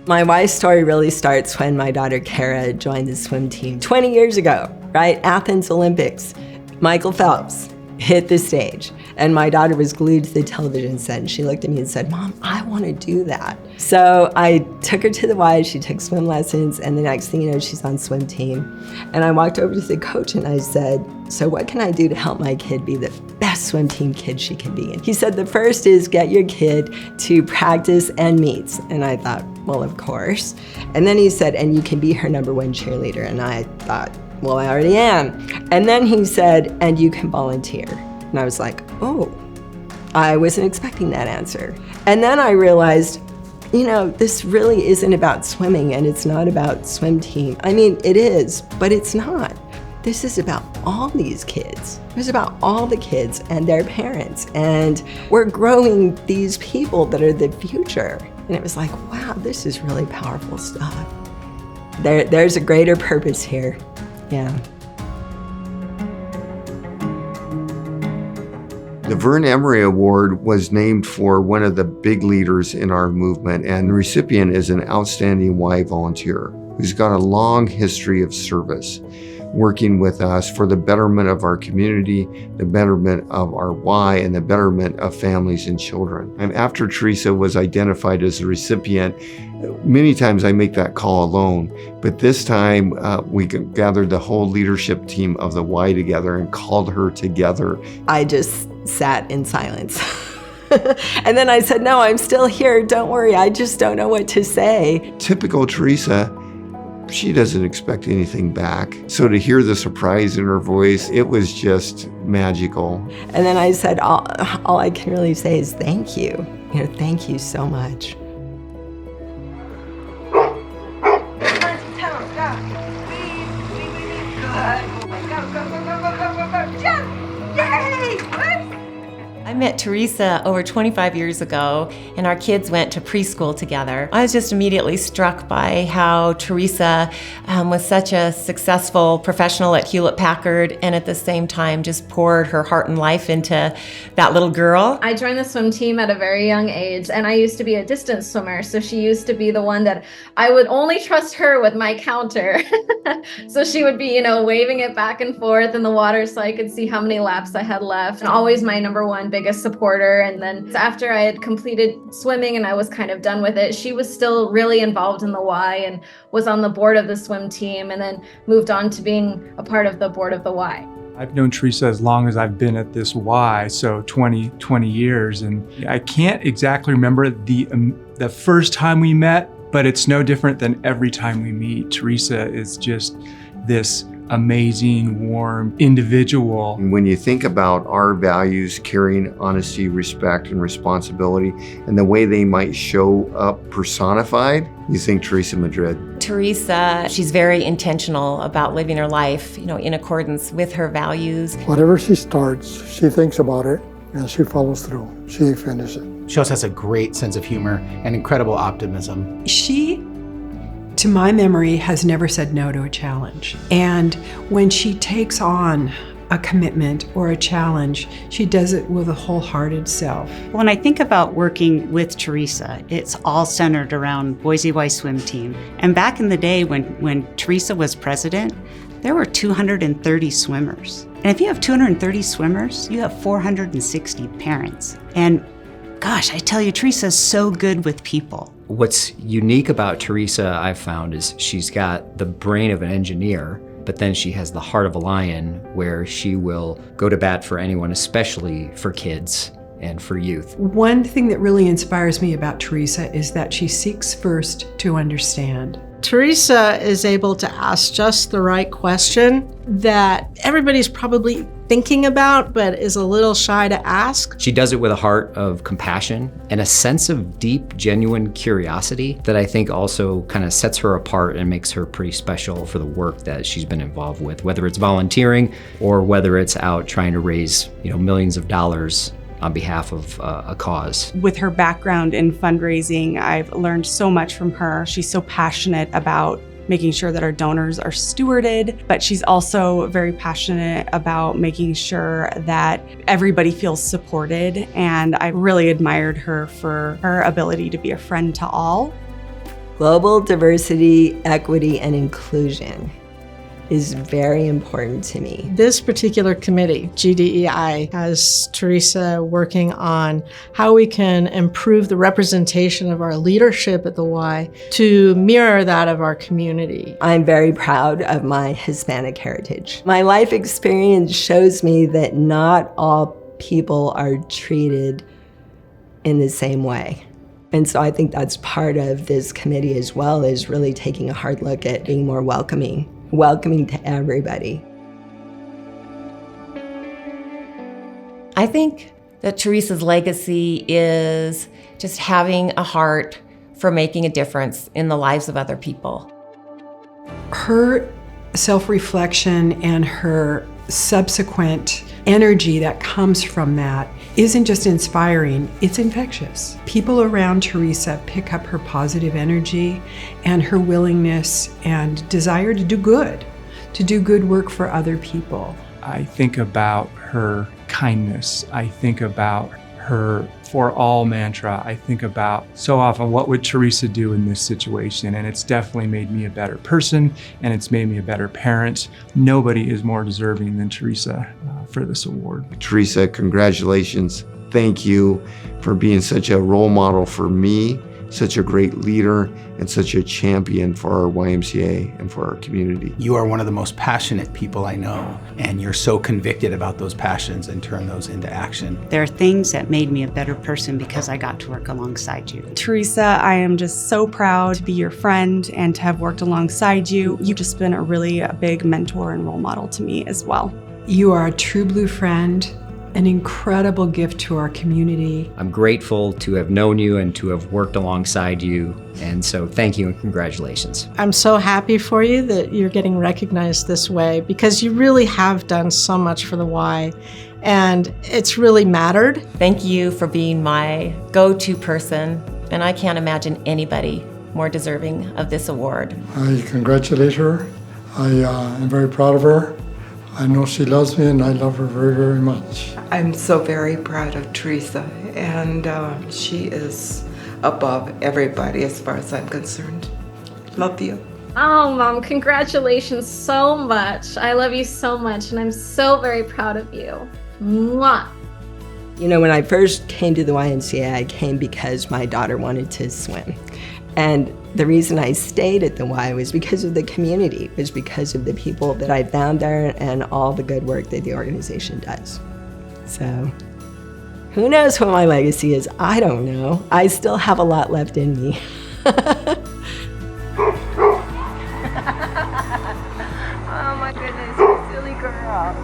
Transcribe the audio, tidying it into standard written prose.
My why story really starts when my daughter Kara joined the swim team 20 years ago, right? Athens Olympics. Michael Phelps hit the stage, and my daughter was glued to the television set, and she looked at me and said, "Mom, I want to do that." So I took her to the Y, she took swim lessons, and the next thing you know, she's on swim team. And I walked over to the coach and I said, "So what can I do to help my kid be the best swim team kid she can be?" And he said, "The first is get your kid to practice and meets." And I thought, well, of course. And then he said, "And you can be her #1 cheerleader." And I thought, well, I already am. And then he said, "And you can volunteer." And I was like, oh, I wasn't expecting that answer. And then I realized, this really isn't about swimming, and it's not about swim team. I mean, it is, but it's not. This is about all these kids. It's about all the kids and their parents. And we're growing these people that are the future. And it was like, wow, this is really powerful stuff. There's a greater purpose here. Yeah. The Vern Emery Award was named for one of the big leaders in our movement, and the recipient is an outstanding Y volunteer who's got a long history of service, working with us for the betterment of our community, the betterment of our Y, and the betterment of families and children. And after Theresa was identified as the recipient, many times I make that call alone, but this time we gathered the whole leadership team of the Y together and called her together. I just sat in silence. And then I said, "No, I'm still here. Don't worry. I just don't know what to say." Typical Theresa, she doesn't expect anything back. So to hear the surprise in her voice, it was just magical. And then I said, all I can really say is thank you. Thank you so much. I met Theresa over 25 years ago, and our kids went to preschool together. I was just immediately struck by how Theresa was such a successful professional at Hewlett-Packard, and at the same time just poured her heart and life into that little girl. I joined the swim team at a very young age, and I used to be a distance swimmer, so she used to be the one that I would only trust her with my counter. So she would be, waving it back and forth in the water so I could see how many laps I had left, and always my #1 biggest supporter. And then after I had completed swimming and I was kind of done with it, she was still really involved in the Y and was on the board of the swim team, and then moved on to being a part of the board of the Y. I've known Theresa as long as I've been at this Y, so 20 years, and I can't exactly remember the first time we met, but it's no different than every time we meet. Theresa is just this amazing, warm individual. When you think about our values, caring, honesty, respect, and responsibility, and the way they might show up personified, you think Theresa Madrid. Theresa, she's very intentional about living her life, in accordance with her values. Whatever she starts, she thinks about it and she follows through. She finishes it. She also has a great sense of humor and incredible optimism. She, to my memory, has never said no to a challenge. And when she takes on a commitment or a challenge, she does it with a wholehearted self. When I think about working with Theresa, it's all centered around Boise Y Swim Team. And back in the day when Theresa was president, there were 230 swimmers. And if you have 230 swimmers, you have 460 parents. And gosh, I tell you, Theresa's so good with people. What's unique about Theresa, I've found, is she's got the brain of an engineer, but then she has the heart of a lion, where she will go to bat for anyone, especially for kids and for youth. One thing that really inspires me about Theresa is that she seeks first to understand. Theresa is able to ask just the right question that everybody's probably thinking about, but is a little shy to ask. She does it with a heart of compassion and a sense of deep, genuine curiosity that I think also kind of sets her apart and makes her pretty special for the work that she's been involved with, whether it's volunteering or whether it's out trying to raise, millions of dollars on behalf of a cause. With her background in fundraising, I've learned so much from her. She's so passionate about making sure that our donors are stewarded, but she's also very passionate about making sure that everybody feels supported. And I really admired her for her ability to be a friend to all. Global diversity, equity, and inclusion is very important to me. This particular committee, GDEI, has Theresa working on how we can improve the representation of our leadership at the Y to mirror that of our community. I'm very proud of my Hispanic heritage. My life experience shows me that not all people are treated in the same way. And so I think that's part of this committee as well, is really taking a hard look at being more welcoming to everybody. I think that Theresa's legacy is just having a heart for making a difference in the lives of other people. Her self-reflection and her subsequent energy that comes from that isn't just inspiring, it's infectious. People around Theresa pick up her positive energy and her willingness and desire to do good work for other people. I think about her kindness. I think about her for all mantra. I think about so often, what would Theresa do in this situation? And it's definitely made me a better person, and it's made me a better parent. Nobody is more deserving than Theresa for this award. Theresa, congratulations. Thank you for being such a role model for me, such a great leader, and such a champion for our YMCA and for our community. You are one of the most passionate people I know, and you're so convicted about those passions and turn those into action. There are things that made me a better person because I got to work alongside you. Theresa, I am just so proud to be your friend and to have worked alongside you. You've just been a really big mentor and role model to me as well. You are a true blue friend, an incredible gift to our community. I'm grateful to have known you and to have worked alongside you. And so thank you and congratulations. I'm so happy for you that you're getting recognized this way, because you really have done so much for the Y, and it's really mattered. Thank you for being my go-to person, and I can't imagine anybody more deserving of this award. I congratulate her. I am very proud of her. I know she loves me, and I love her very, very much. I'm so very proud of Theresa, and she is above everybody as far as I'm concerned. Love you. Oh, Mom, congratulations so much. I love you so much, and I'm so very proud of you. Mwah. You know, when I first came to the YMCA, I came because my daughter wanted to swim. And the reason I stayed at the Y was because of the community, was because of the people that I found there and all the good work that the organization does. So, who knows what my legacy is? I don't know. I still have a lot left in me. Oh my goodness, you silly girl.